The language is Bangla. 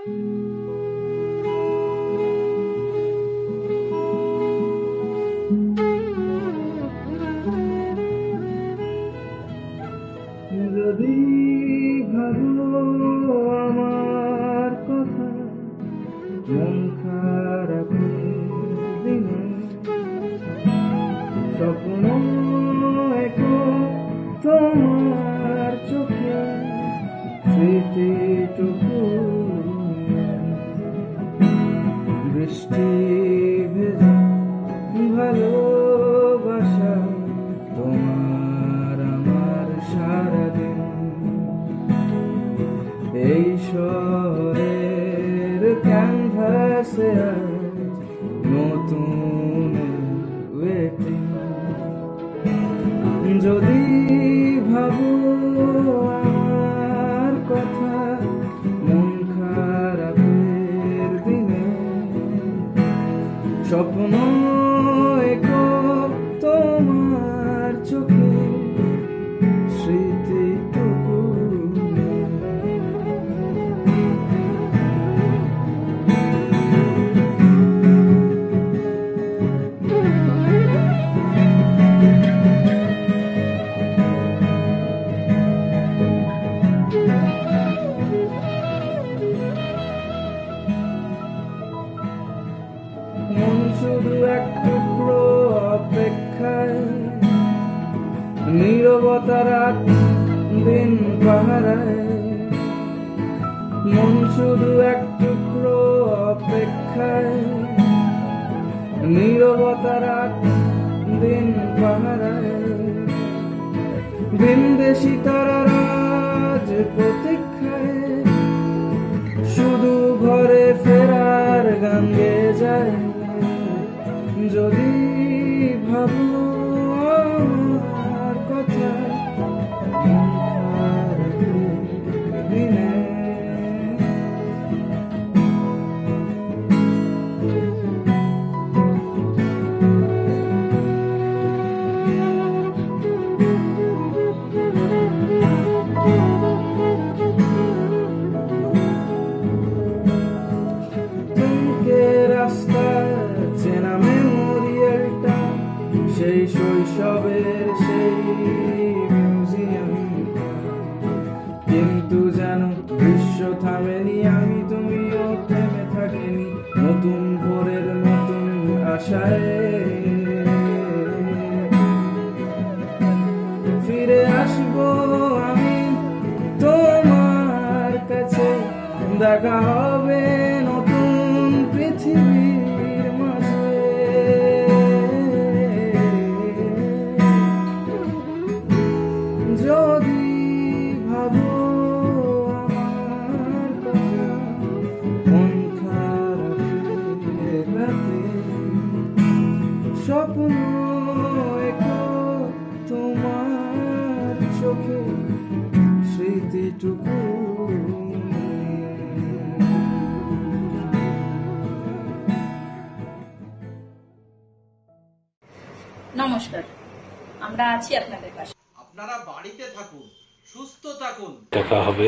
যদি ভাবো আমার কথা মন খারাপের দিনে, স্বপ্ন একো তোমার চোখে স্মৃতিটুকু বৃষ্টি ভেজা ভালোবাসা তোমার আমার সারাদিন এই শহরের ক্যানভাসে আজ নতুন ওয়েটিং। যদি ভাবো আমার কথা মন খারাপের দিনে, স্বপ্ন একো তোমার চোখে স্মৃতিটুকু মন শুধু এক টুকরো অপেক্ষায়, নীরবতা রাত দিন পাহারায়। মন শুধু এক টুকরো অপেক্ষায়, নীরবতা রাত দিন পাহারায়। ভিনদেশি তারারা আজ প্রতীক্ষায়, শুধু ঘরে ফেরার গান গেয়ে যায়। যদি ভাবো আমার কথা দিনে, সেই শৈশবের সেই মিউজিয়াম, কিন্তু যেন বিশ্ব থামেনি, আমি তুমিও থেমে থাকিনি নতুন ভোরের নতুন আশায়। ফিরে আসবো আমি তোমার কাছে, দেখা হবে নতুন পৃথিবীর মাঝে। যদি ভাবো আমার কথা মন খারাপের রাতে, স্বপ্ন একো তোমার চোখে স্মৃতিটুকু। নমস্কার, আমরা আছি আপনাদের পাশে। আপনারা বাড়িতে থাকুন, সুস্থ থাকুন, দেখা হবে।